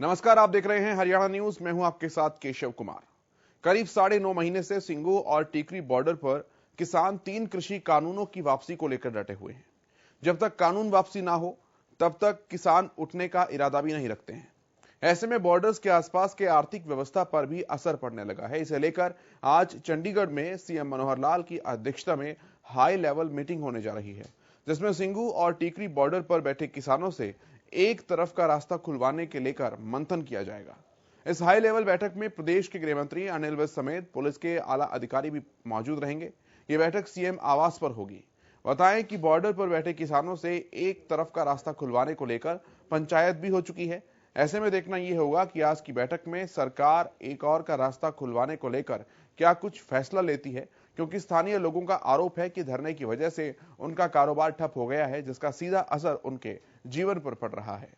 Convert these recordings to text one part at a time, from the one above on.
नमस्कार, आप देख रहे हैं हरियाणा न्यूज। मैं हूं आपके साथ केशव कुमार। करीब 9.5 महीने से सिंगू और टीकरी बॉर्डर पर किसान 3 कृषि कानूनों की वापसी को लेकर डटे हुए हैं। जब तक कानून वापसी ना हो तब तक किसान उठने का इरादा भी नहीं रखते हैं। ऐसे में बॉर्डर्स के आसपास के आर्थिक व्यवस्था पर भी असर पड़ने लगा है। इसे लेकर आज चंडीगढ़ में सीएम मनोहर लाल की अध्यक्षता में हाई लेवल मीटिंग होने जा रही है, जिसमें सिंगू और टीकरी बॉर्डर पर बैठे किसानों से एक तरफ का रास्ता खुलवाने के लेकर मंथन किया जाएगा। इस हाई लेवल बैठक में प्रदेश के गृह मंत्री अनिल विज समेत पुलिस के आला अधिकारी भी मौजूद रहेंगे। ये बैठक सीएम आवास पर होगी। बताएं कि बॉर्डर पर बैठे किसानों से एक तरफ का रास्ता खुलवाने को लेकर पंचायत भी हो चुकी है। ऐसे में देखना यह होगा कि आज की बैठक में सरकार एक और का रास्ता खुलवाने को लेकर क्या कुछ फैसला लेती है, क्योंकि स्थानीय लोगों का आरोप है कि धरने की वजह से उनका कारोबार ठप हो गया है, जिसका सीधा असर उनके जीवन पर पड़ रहा है।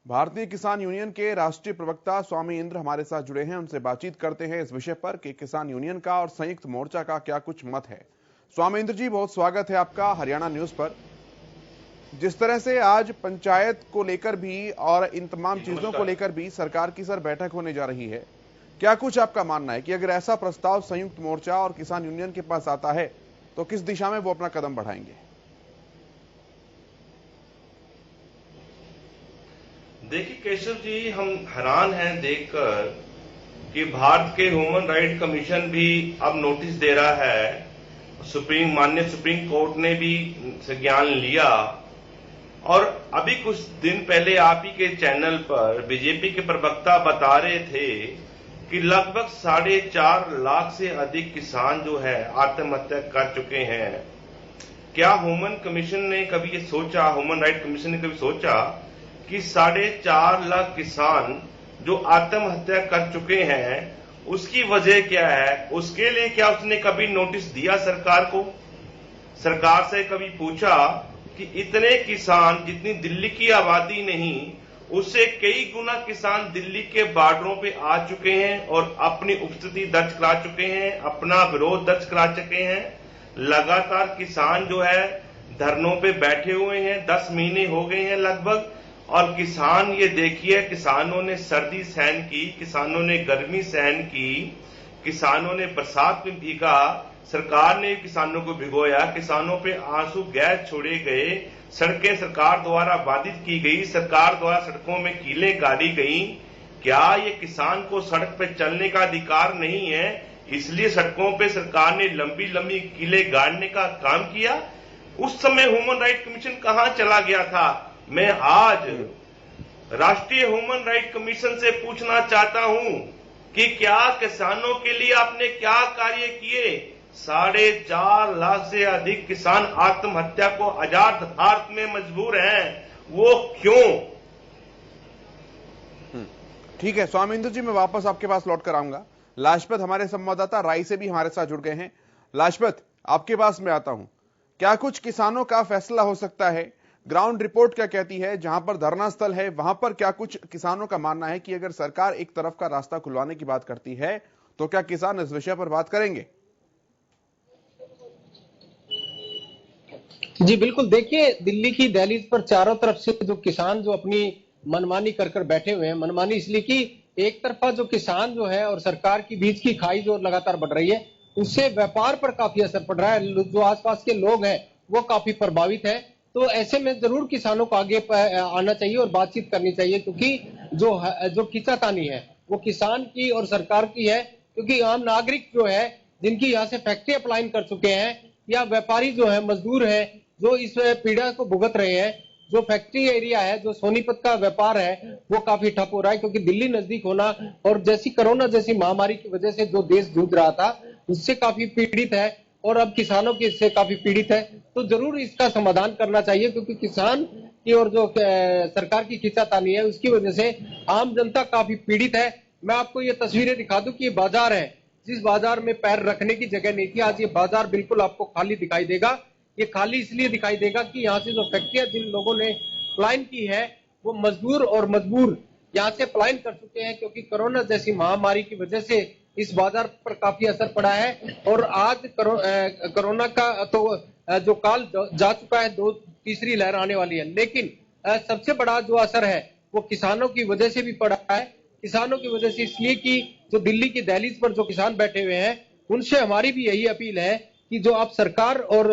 भारतीय किसान यूनियन के राष्ट्रीय प्रवक्ता स्वामी इंद्र हमारे साथ जुड़े हैं। उनसे बातचीत करते हैं इस विषय पर कि किसान यूनियन का और संयुक्त मोर्चा का क्या कुछ मत है। स्वामी इंद्र जी, बहुत स्वागत है आपका हरियाणा न्यूज पर। जिस तरह से आज पंचायत को लेकर भी और इन तमाम चीजों को लेकर भी सरकार की बैठक होने जा रही है, क्या कुछ आपका मानना है कि अगर ऐसा प्रस्ताव संयुक्त मोर्चा और किसान यूनियन के पास आता है तो किस दिशा में वो अपना कदम बढ़ाएंगे? देखिए केशव जी, हम हैरान हैं देखकर कि भारत के ह्यूमन राइट कमीशन भी अब नोटिस दे रहा है। माननीय सुप्रीम कोर्ट ने भी संज्ञान लिया और अभी कुछ दिन पहले आप ही के चैनल पर बीजेपी के प्रवक्ता बता रहे थे कि लगभग 4.5 लाख से अधिक किसान जो है आत्महत्या कर चुके हैं। क्या ह्यूमन कमीशन ने कभी ये सोचा, ह्यूमन राइट कमीशन ने कभी सोचा कि 4.5 लाख किसान जो आत्महत्या कर चुके हैं उसकी वजह क्या है? उसके लिए क्या उसने कभी नोटिस दिया सरकार को? सरकार से कभी पूछा कि इतने किसान, जितनी दिल्ली की आबादी नहीं उससे कई गुना किसान दिल्ली के बॉर्डरों पे आ चुके हैं और अपनी उपस्थिति दर्ज करा चुके हैं, अपना विरोध दर्ज करा चुके हैं। लगातार किसान जो है धरनों पे बैठे हुए हैं, 10 महीने हो गए हैं लगभग। और किसान, ये देखिए, किसानों ने सर्दी सहन की, किसानों ने गर्मी सहन की, किसानों ने बरसात में भीगा, सरकार ने किसानों को भिगोया, किसानों पे आंसू गैस छोड़े गए, सड़कें सरकार द्वारा बाधित की गई, सरकार द्वारा सड़कों में कीलें गाड़ी गई। क्या ये किसान को सड़क पे चलने का अधिकार नहीं है, इसलिए सड़कों पे सरकार ने लंबी लंबी कीलें गाड़ने का काम किया? उस समय ह्यूमन राइट कमीशन कहां चला गया था? मैं आज राष्ट्रीय ह्यूमन राइट कमीशन से पूछना चाहता हूं कि क्या किसानों के लिए आपने क्या कार्य किए? 4.5 लाख से अधिक किसान आत्महत्या को आजाद भारत में मजबूर हैं, वो क्यों? ठीक है स्वामी इंद्र जी, मैं वापस आपके पास लौट कर आऊंगा। लाजपत हमारे संवाददाता राय से भी हमारे साथ जुड़ गए हैं। लाजपत, आपके पास मैं आता हूं। क्या कुछ किसानों का फैसला हो सकता है? ग्राउंड रिपोर्ट क्या कहती है? जहां पर धरना स्थल है वहां पर क्या कुछ किसानों का मानना है कि अगर सरकार एक तरफ का रास्ता खुलवाने की बात करती है तो क्या किसान इस विषय पर बात करेंगे? जी बिल्कुल, देखिए दिल्ली की दहलीज पर चारों तरफ से जो किसान जो अपनी मनमानी कर बैठे हुए हैं, मनमानी इसलिए कि एक तरफा जो किसान जो है और सरकार की बीच की खाई जो लगातार बढ़ रही है उससे व्यापार पर काफी असर पड़ रहा है। जो आसपास के लोग हैं वो काफी प्रभावित है। तो ऐसे में जरूर किसानों को आगे आना चाहिए और बातचीत करनी चाहिए, क्योंकि जो खींचातानी है वो किसान की और सरकार की है। क्योंकि आम नागरिक जो है जिनकी यहाँ से फैक्ट्री अपलाइन कर चुके हैं या व्यापारी जो है, मजदूर है जो इस पीड़ा को भुगत रहे हैं। जो फैक्ट्री एरिया है, जो सोनीपत का व्यापार है वो काफी ठप हो रहा है, क्योंकि दिल्ली नजदीक होना और जैसी कोरोना जैसी महामारी की वजह से जो देश जूझ रहा था उससे काफी पीड़ित है और अब किसानों की इससे काफी पीड़ित है। तो जरूर इसका समाधान करना चाहिए, क्योंकि किसान की और जो सरकार की खींचातानी है उसकी वजह से आम जनता काफी पीड़ित है। मैं आपको ये तस्वीरें दिखा दूं कि ये बाजार है, जिस बाजार में पैर रखने की जगह नहीं थी, आज ये बाजार बिल्कुल आपको खाली दिखाई देगा। ये खाली इसलिए दिखाई देगा कि यहाँ से जो फैक्ट्रियां जिन लोगों ने पलायन की है वो मजदूर और मजबूर यहाँ से पलायन कर चुके हैं, क्योंकि कोरोना जैसी महामारी की वजह से इस बाजार पर काफी असर पड़ा है। और आज कोरोना का तो जो काल जा चुका है, तीसरी लहर आने वाली है, लेकिन सबसे बड़ा जो असर है वो किसानों की वजह से भी पड़ा है। किसानों की वजह से इसलिए कि जो दिल्ली की दहलीज पर जो किसान बैठे हुए हैं, उनसे हमारी भी यही अपील है कि जो आप सरकार और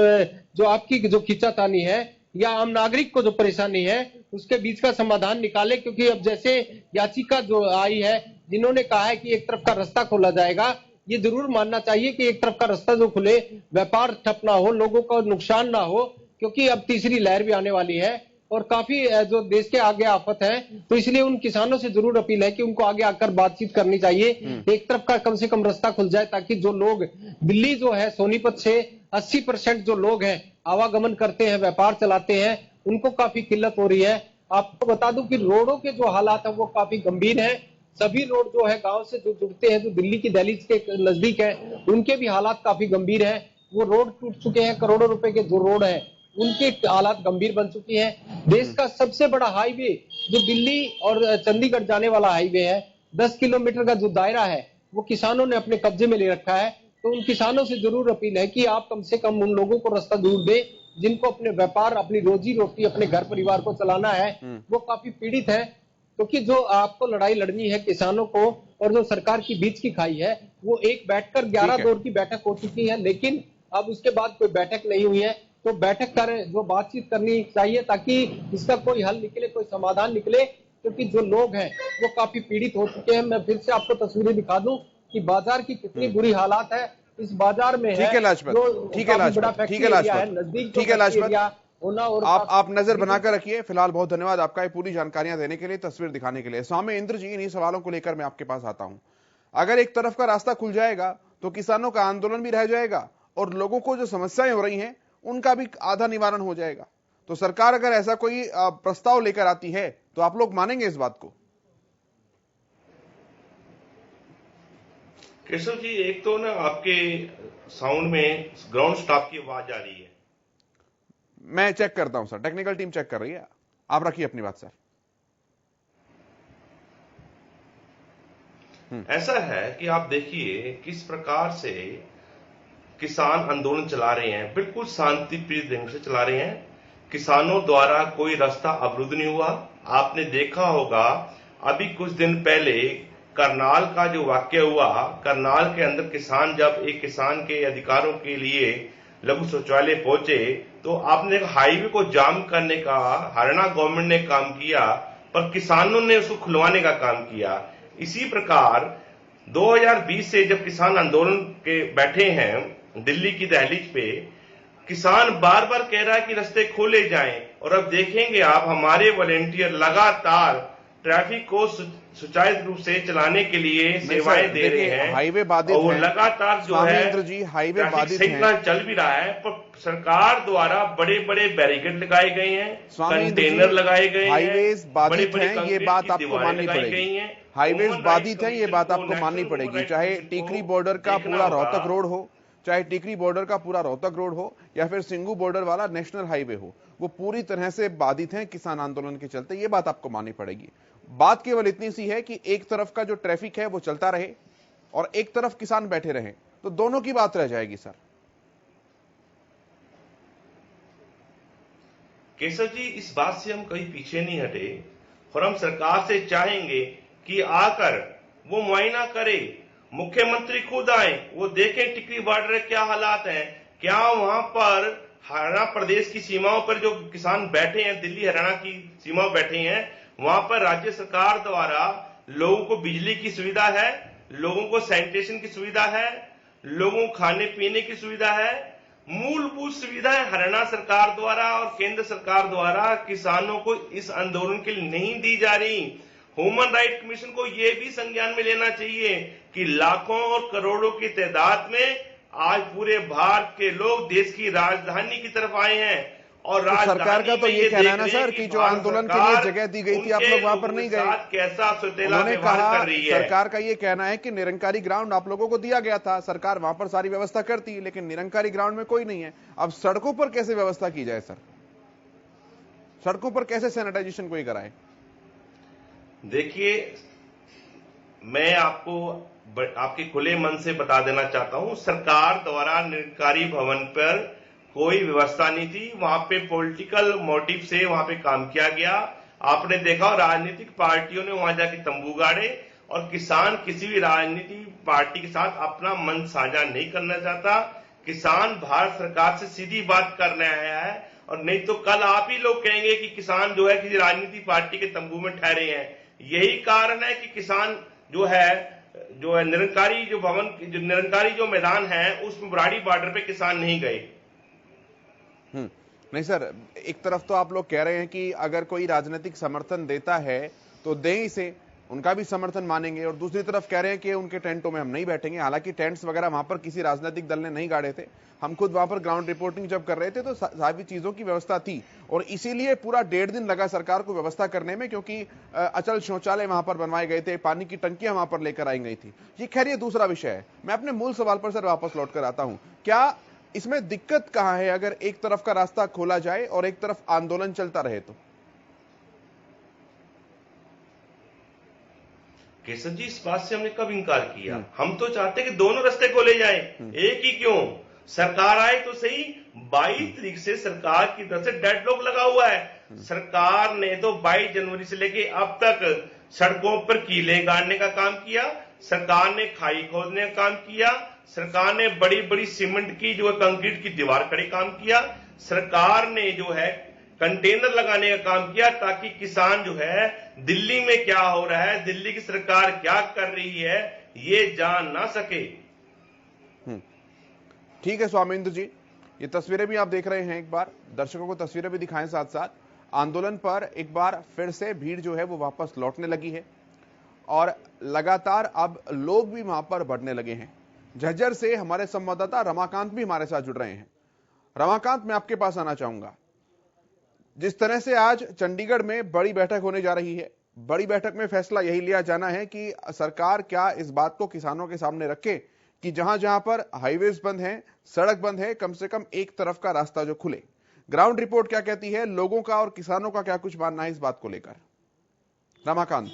जो आपकी जो खींचातानी है या आम नागरिक को जो परेशानी है उसके बीच का समाधान निकाले। क्योंकि अब जैसे याचिका जो आई है, जिन्होंने कहा है कि एक तरफ का रास्ता खोला जाएगा, ये जरूर मानना चाहिए कि एक तरफ का रास्ता जो खुले, व्यापार ठप ना हो, लोगों का नुकसान ना हो, क्योंकि अब तीसरी लहर भी आने वाली है और काफी जो देश के आगे आफत है। तो इसलिए उन किसानों से जरूर अपील है कि उनको आगे आकर बातचीत करनी चाहिए, एक तरफ का कम से कम रास्ता खुल जाए, ताकि जो लोग दिल्ली जो है सोनीपत से 80% जो लोग हैं आवागमन करते हैं, व्यापार चलाते हैं, उनको काफी किल्लत हो रही है। आपको बता दूं कि रोडों के जो हालात है वो काफी गंभीर है। सभी रोड जो है गांव से जो जुड़ते हैं, जो दिल्ली की दहलीज के नजदीक है, उनके भी हालात काफी गंभीर है। वो रोड टूट चुके हैं, करोड़ों रुपए के जो रोड है उनके हालात गंभीर बन चुकी है। देश का सबसे बड़ा हाईवे जो दिल्ली और चंडीगढ़ जाने वाला हाईवे है, 10 किलोमीटर का जो दायरा है वो किसानों ने अपने कब्जे में ले रखा है। तो उन किसानों से जरूर अपील है कि आप कम से कम उन लोगों को रास्ता दूर दे जिनको अपने व्यापार, अपनी रोजी रोटी, अपने घर परिवार को चलाना है। वो काफी पीड़ित है, क्योंकि जो आपको लड़ाई लड़नी है किसानों को और जो सरकार की बीच की खाई है, वो एक बैठकर 11 दौर की बैठक हो चुकी है, लेकिन अब उसके बाद कोई बैठक नहीं हुई है। तो बैठक करें, जो बातचीत करनी चाहिए, ताकि इसका कोई हल निकले, कोई समाधान निकले, क्योंकि जो लोग हैं वो काफी पीड़ित हो चुके हैं। मैं फिर से आपको तस्वीरें दिखा दूं कि बाजार की कितनी बुरी हालात है। इस बाजार में ठीक है लाजपत, ठीक है लाजपत, ठीक है लाजपत, ठीक है लाजपत, आप नजर बनाकर रखिए। फिलहाल बहुत धन्यवाद आपका ये पूरी जानकारियां देने के लिए, तस्वीर दिखाने के लिए। स्वामी इंद्र जी, इन्हीं सवालों को लेकर मैं आपके पास आता हूं। अगर एक तरफ का रास्ता खुल जाएगा तो किसानों का आंदोलन भी रह जाएगा और लोगों को जो समस्याएं हो रही हैं उनका भी आधा निवारण हो जाएगा। तो सरकार अगर ऐसा कोई प्रस्ताव लेकर आती है तो आप लोग मानेंगे इस बात को? केशव जी, एक तो ना आपके साउंड में ग्राउंड स्टाफ की आवाज आ रही है। मैं चेक करता हूं सर, टेक्निकल टीम चेक कर रही है, आप रखिए अपनी बात सर। ऐसा है कि आप देखिए किस प्रकार से किसान आंदोलन चला रहे हैं, बिल्कुल शांतिप्रिय ढंग से चला रहे हैं। किसानों द्वारा कोई रास्ता अवरुद्ध नहीं हुआ। आपने देखा होगा अभी कुछ दिन पहले करनाल का जो वाक्य हुआ, करनाल के अंदर किसान जब एक किसान के अधिकारों के लिए लघु शौचालय पहुंचे तो आपने हाईवे को जाम करने का हरियाणा गवर्नमेंट ने काम किया, पर किसानों ने उसको खुलवाने का काम किया। इसी प्रकार 2020 से जब किसान आंदोलन के बैठे हैं दिल्ली की दहलीज पे, किसान बार बार कह रहा है कि रास्ते खोले जाएं, और अब देखेंगे आप हमारे वॉलेंटियर लगातार ट्रैफिक को सुचारू रूप से चलाने के लिए सेवाएं दे रहे हैं। हाईवे बाधित और वो है, लगातार जो है इंद्र जी, हाईवे बाधित है, चल भी रहा है, पर सरकार द्वारा बड़े बड़े बैरिकेड लगाए गए हैं, कंटेनर लगाए गए हैं, हाईवेज बाधित हैं, ये बात आपको माननी पड़ेगी। हाईवेज बाधित हैं, ये बात आपको माननी पड़ेगी। चाहे टीकरी बॉर्डर का पूरा रोहतक रोड हो, चाहे टिकरी बॉर्डर का पूरा रोहतक रोड हो, या फिर सिंगू बॉर्डर वाला नेशनल हाईवे हो, वो पूरी तरह से बाधित हैं किसान आंदोलन के चलते। ये बात आपको माननी पड़ेगी। बात केवल इतनी सी है कि एक तरफ का जो ट्रैफिक है वो चलता रहे और एक तरफ किसान बैठे रहे, तो दोनों की बात रह जाएगी सर। केशव जी, इस बात से हम कहीं पीछे नहीं हटे और हम सरकार से चाहेंगे कि आकर वो मुआयना करे, मुख्यमंत्री खुद आए, वो देखें टिकरी बॉर्डर क्या हालात हैं, क्या वहां पर हरियाणा प्रदेश की सीमाओं पर जो किसान बैठे हैं, दिल्ली हरियाणा की सीमाओं बैठे हैं, वहां पर राज्य सरकार द्वारा लोगों को बिजली की सुविधा है, लोगों को सैनिटेशन की सुविधा है, लोगों को खाने पीने की सुविधा है, मूलभूत सुविधाएं हरियाणा सरकार द्वारा और केंद्र सरकार द्वारा किसानों को इस आंदोलन के लिए नहीं दी जा रही। ह्यूमन राइट कमीशन को यह भी संज्ञान में लेना चाहिए कि लाखों और करोड़ों की तादाद में आज पूरे भारत के लोग देश की राजधानी की तरफ आए हैं, और तो सरकार का तो ये कहना है ना सर कि जो आंदोलन के लिए जगह दी गई थी आप लोग वहां पर नहीं गए। कैसा उन्होंने कहा, सरकार का ये कहना है कि निरंकारी ग्राउंड आप लोगों को दिया गया था, सरकार वहां पर सारी व्यवस्था करती, लेकिन निरंकारी ग्राउंड में कोई नहीं है। अब सड़कों पर कैसे व्यवस्था की जाए सर? सड़कों पर कैसे सैनिटाइजेशन कोई कराए? देखिए, मैं आपको आपके खुले मन से बता देना चाहता हूं, सरकार द्वारा निरंकारी भवन पर कोई व्यवस्था नहीं थी। वहां पे पॉलिटिकल मोटिव से वहां पे काम किया गया। आपने देखा राजनीतिक पार्टियों ने वहां जाके तंबू गाड़े, और किसान किसी भी राजनीतिक पार्टी के साथ अपना मन साझा नहीं करना चाहता। किसान भारत सरकार से सीधी बात करने आया है, और नहीं तो कल आप ही लोग कहेंगे कि किसान जो है किसी राजनीतिक पार्टी के तंबू में ठहरे हैं। यही कारण है कि किसान जो है निरंकारी जो मैदान है उसमें बुराड़ी बॉर्डर पे किसान नहीं गए। नहीं सर, एक तरफ तो आप लोग कह रहे हैं कि अगर कोई राजनीतिक समर्थन देता है तो दें इसे, उनका भी समर्थन मानेंगे, और दूसरी तरफ कह रहे हैं कि उनके टेंटों में हम नहीं बैठेंगे। हालांकि टेंट्स वगैरह वहां पर किसी राजनीतिक दल ने नहीं गाड़े थे, हम खुद वहां पर ग्राउंड रिपोर्टिंग जब कर रहे थे तो सारी चीजों की व्यवस्था थी, और इसीलिए पूरा 1.5 दिन लगा सरकार को व्यवस्था करने में, क्योंकि अचल शौचालय वहां पर बनवाए गए थे, पानी की टंकियां वहां पर लेकर आई गई थी। ये खैर ये दूसरा विषय है। मैं अपने मूल सवाल पर सर वापस लौट कर आता हूं, क्या इसमें दिक्कत कहां है अगर एक तरफ का रास्ता खोला जाए और एक तरफ आंदोलन चलता रहे तो? केसर जी, इस बात से हमने कब इंकार किया? हम तो चाहते कि दोनों रास्ते खोले जाएं, एक ही क्यों? सरकार आए तो सही। 22 तारीख से सरकार की तरफ से डेडलॉक लगा हुआ है। सरकार ने तो 22 जनवरी से लेके अब तक सड़कों पर कीले गाड़ने का काम किया, सरकार ने खाई खोदने का काम किया, सरकार ने बड़ी बड़ी सीमेंट की जो है कंक्रीट की दीवार खड़े काम किया, सरकार ने जो है कंटेनर लगाने का काम किया, ताकि किसान जो है दिल्ली में क्या हो रहा है, दिल्ली की सरकार क्या कर रही है, ये जान ना सके। ठीक है स्वामिंद्र जी, ये तस्वीरें भी आप देख रहे हैं, एक बार दर्शकों को तस्वीरें भी दिखाएं। साथ साथ आंदोलन पर एक बार फिर से भीड़ जो है वो वापस लौटने लगी है, और लगातार अब लोग भी वहां पर बढ़ने लगे हैं। झज्जर से हमारे संवाददाता रमाकांत भी हमारे साथ जुड़ रहे हैं। रमाकांत, मैं आपके पास आना चाहूंगा। जिस तरह से आज चंडीगढ़ में बड़ी बैठक होने जा रही है, बड़ी बैठक में फैसला यही लिया जाना है कि सरकार क्या इस बात को किसानों के सामने रखे कि जहां जहां पर हाईवेज बंद हैं, सड़क बंद है, कम से कम एक तरफ का रास्ता जो खुले। ग्राउंड रिपोर्ट क्या कहती है, लोगों का और किसानों का क्या कुछ मानना है इस बात को लेकर? रमाकांत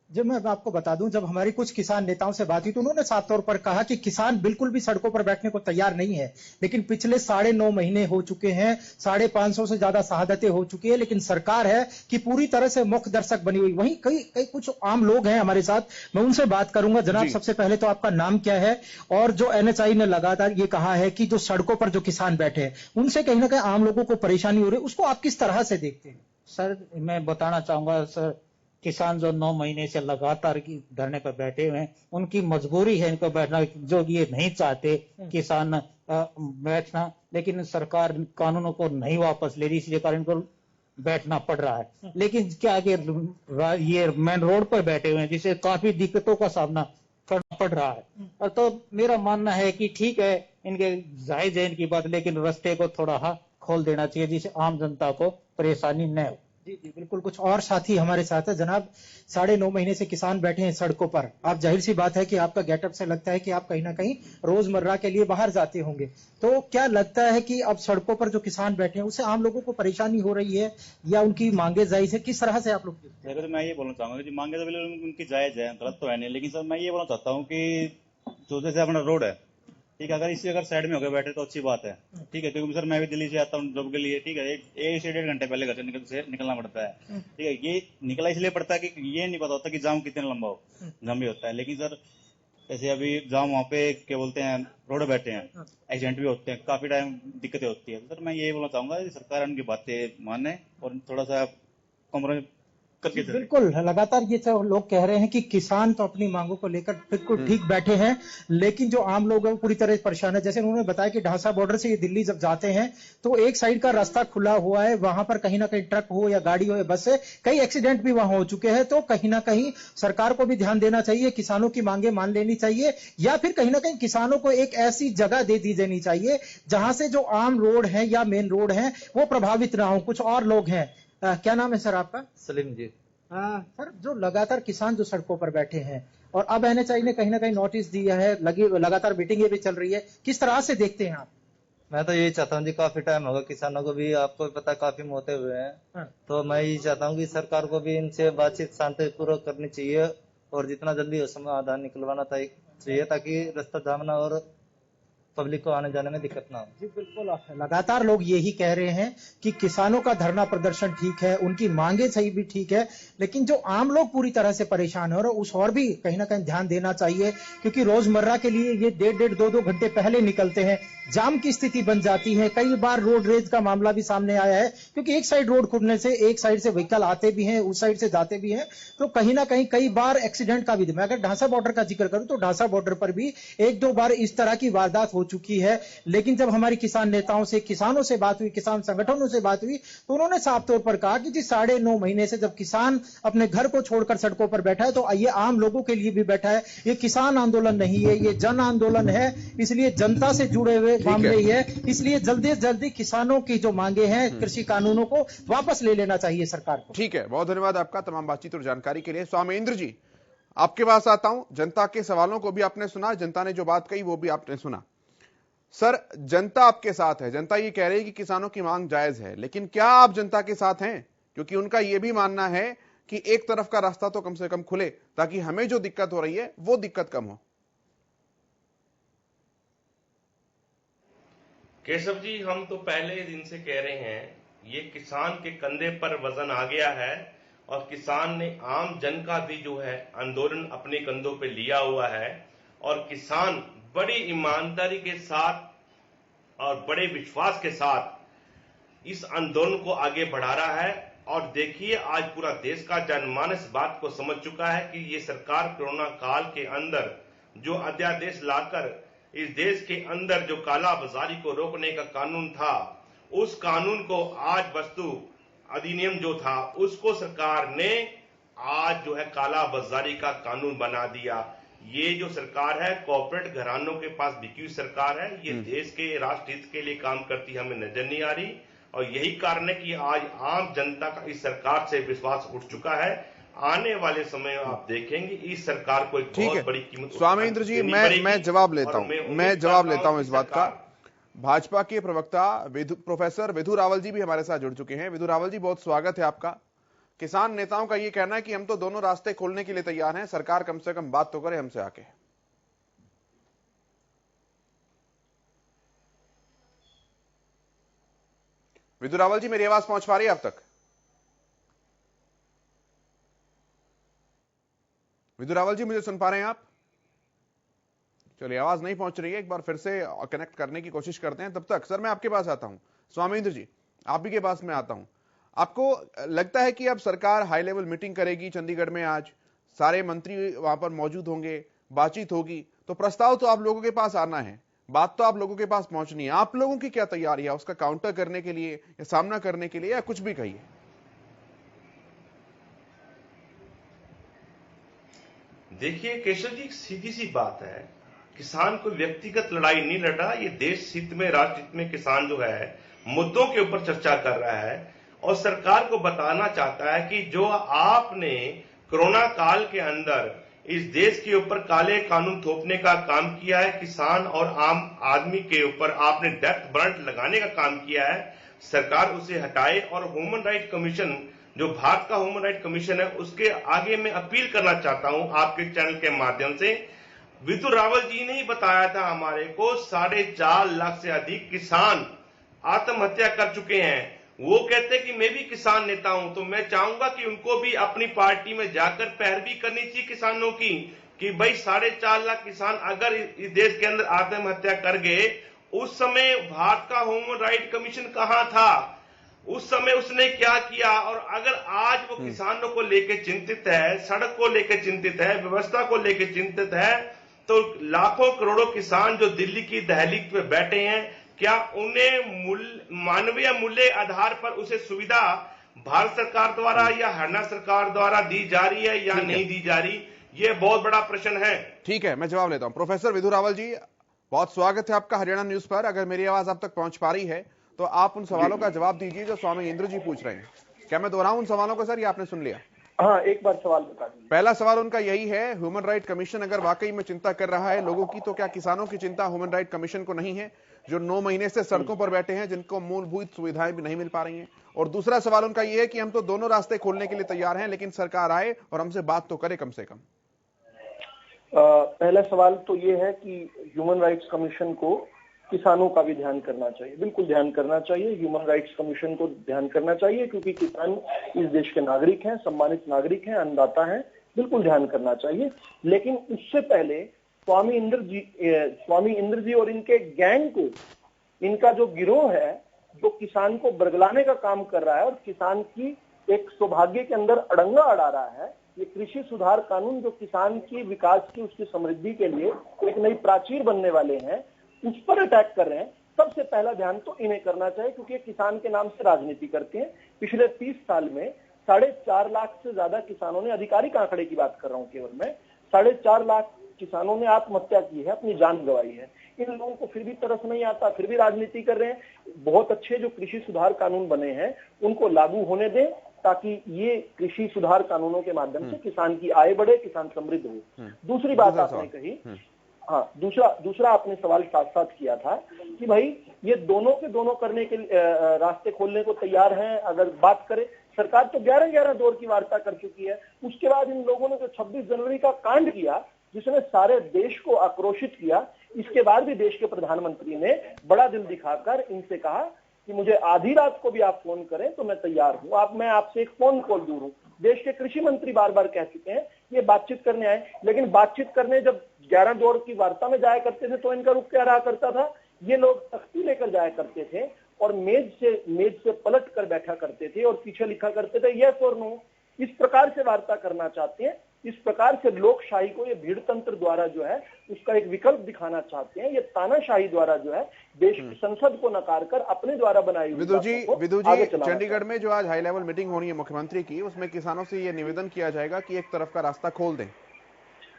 जब मैं आपको बता दूं, जब हमारी कुछ किसान नेताओं से बात हुई तो उन्होंने साफ तौर पर कहा कि किसान बिल्कुल भी सड़कों पर बैठने को तैयार नहीं है, लेकिन पिछले 9.5 महीने हो चुके हैं, 550 से ज्यादा शहादतें हो चुकी है, लेकिन सरकार है कि पूरी तरह से मुख्य दर्शक बनी हुई। वहीं कई कुछ आम लोग हैं हमारे साथ, मैं उनसे बात करूंगा। जनाब, सबसे पहले तो आपका नाम क्या है, और जो NHI ने लगातार ये कहा है कि जो सड़कों पर जो किसान बैठे हैं उनसे कहीं ना कहीं आम लोगों को परेशानी हो रही है, उसको आप किस तरह से देखते हैं? सर, मैं बताना चाहूंगा सर, किसान जो 9 महीने से लगातार धरने पर बैठे हुए हैं, उनकी मजबूरी है इनको बैठना, जो ये नहीं चाहते किसान बैठना, लेकिन सरकार कानूनों को नहीं वापस ले रही, इसलिए कारण इनको बैठना पड़ रहा है। लेकिन क्या ये मेन रोड पर बैठे हुए हैं, जिससे काफी दिक्कतों का सामना करना पड़ रहा है। और तो मेरा मानना है कि ठीक है, इनके जायज है इनकी बात, लेकिन रास्ते को थोड़ा खोल देना चाहिए जिससे आम जनता को परेशानी न हो। जी जी बिल्कुल। कुछ और साथी हमारे साथ है। जनाब, 9.5 महीने से किसान बैठे हैं सड़कों पर। आप जाहिर सी बात है कि आपका गेटअप से लगता है कि आप कहीं ना कहीं रोजमर्रा के लिए बाहर जाते होंगे, तो क्या लगता है कि अब सड़कों पर जो किसान बैठे हैं उससे आम लोगों को परेशानी हो रही है, या उनकी मांगे जायज है? किस तरह से आप लोग? तो मैं ये बोलना चाहूंगा कि मांगे तो बिल्कुल उनकी जायज है, गलत तो है नहीं, लेकिन सर मैं ये बोलना चाहता हूँ कि जो जैसे अपना रोड है, ठीक है, अगर इसी अगर साइड में होकर बैठे तो अच्छी बात है, ठीक है, क्योंकि सर मैं भी दिल्ली से आता हूँ जॉब के लिए, ठीक है, 1 से 1.5 घंटे पहले घर से निकलना पड़ता है, ठीक है। ये निकला इसलिए पड़ता है कि ये नहीं पता होता कि जाम कितने लंबा होता है, लेकिन सर जैसे अभी जाम वहाँ पे क्या बोलते हैं रोड बैठे हैं, एक्सीडेंट भी होते हैं, काफी टाइम दिक्कतें होती है। सर मैं ये बोलना चाहूंगा कि सरकार उनकी बातें माने और थोड़ा सा कॉम्प्रोमाइज करके। बिल्कुल, लगातार ये सब लोग कह रहे हैं कि किसान तो अपनी मांगों को लेकर बिल्कुल ठीक बैठे हैं, लेकिन जो आम लोग हैं वो पूरी तरह परेशान है। जैसे उन्होंने बताया कि ढांसा बॉर्डर से ये दिल्ली जब जाते हैं तो एक साइड का रास्ता खुला हुआ है, वहां पर कहीं ना कहीं ट्रक हो या गाड़ी हो या बस से कई एक्सीडेंट भी वहां हो चुके हैं। तो कहीं ना कहीं सरकार को भी ध्यान देना चाहिए, किसानों की मांगे मान लेनी चाहिए, या फिर कहीं ना कहीं किसानों को एक ऐसी जगह दे दी जानी चाहिए जहां से जो आम रोड है या मेन रोड है वो प्रभावित ना हो। कुछ और लोग हैं, क्या नाम है सर आपका? सलीम जी। सर, जो लगातार किसान जो सड़कों पर बैठे हैं और अब NHI ने कहीं ना कहीं नोटिस दिया है, लगातार मीटिंगें भी चल रही है, किस तरह से देखते हैं आप? मैं तो यही चाहता हूँ जी, काफी टाइम होगा किसानों को भी, आपको भी पता काफी मौतें हुए हैं, तो मैं यही चाहता हूँ कि सरकार को भी इनसे बातचीत शांतिपूर्वक करनी चाहिए और जितना जल्दी हो समाधान निकलवाना चाहिए ताकि रास्ता जामना और पब्लिक को आने जाने में दिक्कत ना हो। जी बिल्कुल, लगातार लोग यही कह रहे हैं कि किसानों का धरना प्रदर्शन ठीक है, उनकी मांगे सही भी ठीक है, लेकिन जो आम लोग पूरी तरह से परेशान है और उस और भी कहीं ना कहीं ध्यान देना चाहिए, क्योंकि रोजमर्रा के लिए ये 1.5-2 घंटे पहले निकलते हैं, जाम की स्थिति बन जाती है। कई बार रोड रेज का मामला भी सामने आया है, क्योंकि एक साइड रोड खुलने से एक साइड से व्हीकल आते भी हैं, उस साइड से जाते भी हैं, तो कहीं ना कहीं कई बार एक्सीडेंट का भी। मैं अगर ढांसा बॉर्डर का जिक्र करूं तो ढांसा बॉर्डर पर भी 1-2 बार इस तरह की वारदात हो चुकी है। लेकिन जब हमारी किसान नेताओं से, किसानों से बात हुई, किसान संगठनों से बात हुई, तो उन्होंने साफ तौर पर कहा कि जी 9.5 महीने से जब किसान अपने घर को छोड़कर सड़कों पर बैठा है, तो ये आम लोगों के लिए भी बैठा है। ये किसान आंदोलन नहीं है, ये जन आंदोलन है, इसलिए जनता से जुड़े हुए मामले ही है। इसलिए जल्दी से जल्दी किसानों की जो मांगे हैं, कृषि कानूनों को वापस ले लेना चाहिए सरकार को। ठीक है, बहुत धन्यवाद आपका तमाम बातचीत और जानकारी के लिए। स्वामेंद्र जी, आपके पास आता हूं। जनता के सवालों को भी आपने सुना, जनता ने जो बात कही वो भी आपने सुना। सर, जनता आपके साथ है, जनता ये कह रही है कि किसानों की मांग जायज है, लेकिन क्या आप जनता के साथ हैं? क्योंकि उनका यह भी मानना है कि एक तरफ का रास्ता तो कम से कम खुले, ताकि हमें जो दिक्कत हो रही है वो दिक्कत कम हो। केशव जी, हम तो पहले दिन से कह रहे हैं, ये किसान के कंधे पर वजन आ गया है और किसान ने आम जन का भी जो है आंदोलन अपने कंधों पे लिया हुआ है और किसान बड़ी ईमानदारी के साथ और बड़े विश्वास के साथ इस आंदोलन को आगे बढ़ा रहा है। और देखिए, आज पूरा देश का जनमानस बात को समझ चुका है कि ये सरकार कोरोना काल के अंदर जो अध्यादेश लाकर इस देश के अंदर जो काला बाजारी को रोकने का कानून था, उस कानून को आज वस्तु अधिनियम जो था उसको सरकार ने आज जो है काला बाजारी का कानून बना दिया। ये जो सरकार है कॉर्पोरेट घरानों के पास बिकी हुई सरकार है, ये देश के राष्ट्र हित के लिए काम करती हमें नजर नहीं आ रही। और यही कारण है कि आज आम जनता का इस सरकार से विश्वास उठ चुका है। आने वाले समय में आप देखेंगे इस सरकार को एक बहुत बड़ी कीमत। स्वामेंद्र जी, मैं जवाब लेता हूं इस बात का। भाजपा के प्रवक्ता प्रोफेसर विधु रावल जी भी हमारे साथ जुड़ चुके हैं। विधु रावल जी, बहुत स्वागत है आपका। किसान नेताओं का यह कहना है कि हम तो दोनों रास्ते खोलने के लिए तैयार हैं, सरकार कम से कम बात तो करे हमसे आके। विधु रावल जी, मेरी आवाज पहुंच पा रही है आप तक? विधु रावल जी, मुझे सुन पा रहे हैं आप? चलिए, आवाज नहीं पहुंच रही है, एक बार फिर से कनेक्ट करने की कोशिश करते हैं। तब तक सर मैं आपके पास आता हूं। स्वामेंद्र जी, आप ही के पास मैं आता हूं। आपको लगता है कि अब सरकार हाई लेवल मीटिंग करेगी चंडीगढ़ में, आज सारे मंत्री वहां पर मौजूद होंगे, बातचीत होगी, तो प्रस्ताव तो आप लोगों के पास आना है, बात तो आप लोगों के पास पहुंचनी है। आप लोगों की क्या तैयारी है उसका काउंटर करने के लिए या सामना करने के लिए, या कुछ भी कहिए? देखिए केशव जी, सीधी सी बात है, किसान कोई व्यक्तिगत लड़ाई नहीं लड़ रहा। ये देश हित में, राष्ट्र हित में किसान जो है मुद्दों के ऊपर चर्चा कर रहा है और सरकार को बताना चाहता है कि जो आपने कोरोना काल के अंदर इस देश के ऊपर काले कानून थोपने का काम किया है, किसान और आम आदमी के ऊपर आपने डेथ वारंट लगाने का काम किया है, सरकार उसे हटाए। और ह्यूमन राइट कमीशन, जो भारत का ह्यूमन राइट कमीशन है, उसके आगे मैं अपील करना चाहता हूं आपके चैनल के माध्यम से। विधु रावल जी ने ही बताया था हमारे को 4.5 लाख से अधिक किसान आत्महत्या कर चुके हैं। वो कहते कि मैं भी किसान नेता हूं, तो मैं चाहूंगा कि उनको भी अपनी पार्टी में जाकर पैरवी करनी चाहिए किसानों की, कि भाई 4.5 लाख किसान अगर इस देश के अंदर आत्महत्या कर गए, उस समय भारत का ह्यूमन राइट कमीशन कहां था, उस समय उसने क्या किया। और अगर आज वो किसानों को लेकर चिंतित है, सड़क को लेकर चिंतित है, व्यवस्था को लेकर चिंतित है, तो लाखों करोड़ों किसान जो दिल्ली की दहलीज पे बैठे हैं, क्या उन्हें मानवीय मूल्य आधार पर उसे सुविधा भारत सरकार द्वारा या हरियाणा सरकार द्वारा दी जा रही है या नहीं दी जा रही, ये बहुत बड़ा प्रश्न है। ठीक है, मैं जवाब लेता हूं। प्रोफेसर विधु रावल जी, बहुत स्वागत है आपका हरियाणा न्यूज पर। अगर मेरी आवाज आप तक पहुंच पा रही है तो आप उन सवालों का जवाब दीजिए जो स्वामेंद्र जी पूछ रहे हैं। क्या मैं दोहराऊं उन सवालों को सर, या आपने सुन लिया? हाँ, एक बार सवाल बता दीजिए। पहला सवाल उनका यही है, ह्यूमन राइट कमीशन अगर वाकई में चिंता कर रहा है लोगों की, तो क्या किसानों की चिंता ह्यूमन राइट कमीशन को नहीं है, जो 9 महीने से सड़कों पर बैठे हैं, जिनको मूलभूत सुविधाएं भी नहीं मिल पा रही हैं? और दूसरा सवाल उनका यह है कि हम तो दोनों रास्ते खोलने के लिए तैयार हैं, लेकिन सरकार आए और हमसे बात तो करे कम से कम। पहला सवाल तो ये है कि ह्यूमन राइट्स कमीशन को किसानों का भी ध्यान करना चाहिए, बिल्कुल ध्यान करना चाहिए। ह्यूमन राइट्स कमीशन को ध्यान करना चाहिए क्योंकि किसान इस देश के नागरिक हैं, सम्मानित नागरिक हैं, अन्नदाता हैं, बिल्कुल ध्यान करना चाहिए। लेकिन उससे पहले स्वामी इंद्र जी और इनके गैंग को, इनका जो गिरोह है जो किसान को बरगलाने का काम कर रहा है और किसान की एक सौभाग्य के अंदर अड़ंगा अड़ा रहा है, ये कृषि सुधार कानून जो किसान की विकास की, उसकी समृद्धि के लिए एक नई प्राचीर बनने वाले हैं, उस पर अटैक कर रहे हैं। सबसे पहला ध्यान तो इन्हें करना चाहिए क्योंकि ये किसान के नाम से राजनीति करते हैं। पिछले 30 साल में 4.5 लाख से ज्यादा किसानों ने, आधिकारिक आंकड़े की बात कर रहा हूं केवल मैं, 4.5 लाख किसानों ने आत्महत्या की है, अपनी जान गंवाई है। इन लोगों को फिर भी तरस नहीं आता, फिर भी राजनीति कर रहे हैं। बहुत अच्छे जो कृषि सुधार कानून बने हैं उनको लागू होने दें ताकि ये कृषि सुधार कानूनों के माध्यम से किसान की आय बढ़े, किसान समृद्ध हो। दूसरी बात आपने कही, हाँ, दूसरा आपने सवाल साथ साथ किया था कि भाई ये दोनों के दोनों करने के रास्ते खोलने को तैयार हैं। अगर बात करें, सरकार तो 11-11 दौर की वार्ता कर चुकी है। उसके बाद इन लोगों ने जो 26 जनवरी का कांड किया जिसने सारे देश को आक्रोशित किया, इसके बाद भी देश के प्रधानमंत्री ने बड़ा दिल दिखाकर इनसे कहा कि मुझे आधी रात को भी आप फोन करें तो मैं तैयार हूं, मैं आपसे एक फोन कॉल दूर हूं। देश के कृषि मंत्री बार बार कह चुके हैं ये बातचीत करने आए, लेकिन बातचीत करने जब 11 दौर की वार्ता में जाया करते थे तो इनका रुख क्या रहा करता था, ये लोग तख्ती लेकर जाया करते थे और मेज से पलट कर बैठा करते थे और पीछे लिखा करते थे यस और नो। इस प्रकार से वार्ता करना चाहते हैं, इस प्रकार से लोकशाही को ये भीड़ तंत्र द्वारा जो है उसका एक विकल्प दिखाना चाहते हैं। ये तानाशाही द्वारा जो है देश की संसद को नकार कर अपने द्वारा बनाई हुई विदु जी चंडीगढ़ में जो आज हाई लेवल मीटिंग होनी है मुख्यमंत्री की, उसमें किसानों से ये निवेदन किया जाएगा कि एक तरफ का रास्ता खोल दें।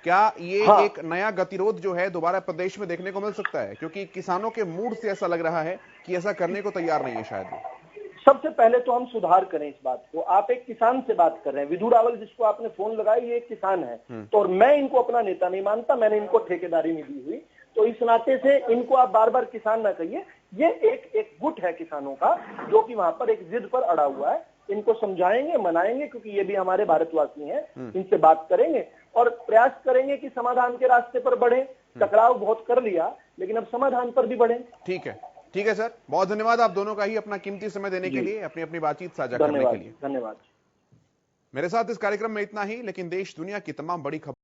क्या ये एक नया गतिरोध जो है दोबारा प्रदेश में देखने को मिल सकता है? क्योंकि किसानों के मूड से ऐसा लग रहा है कि ऐसा करने को तैयार नहीं है शायद। सबसे पहले तो हम सुधार करें इस बात को। आप एक किसान से बात कर रहे हैं, विधु रावल जिसको आपने फोन लगाया ये एक किसान है, तो और मैं इनको अपना नेता नहीं मानता, मैंने इनको ठेकेदारी नहीं दी हुई, तो इस नाते से इनको आप बार बार किसान ना कहिए। ये एक गुट है किसानों का जो कि वहां पर एक जिद पर अड़ा हुआ है। इनको समझाएंगे, मनाएंगे, क्योंकि ये भी हमारे भारतवासी हैं। इनसे बात करेंगे और प्रयास करेंगे कि समाधान के रास्ते पर बढ़े। टकराव बहुत कर लिया लेकिन अब समाधान पर भी बढ़े। ठीक है सर, बहुत धन्यवाद आप दोनों का ही अपना कीमती समय देने के लिए, अपनी बातचीत साझा करने के लिए। धन्यवाद। मेरे साथ इस कार्यक्रम में इतना ही, लेकिन देश दुनिया की तमाम बड़ी खबर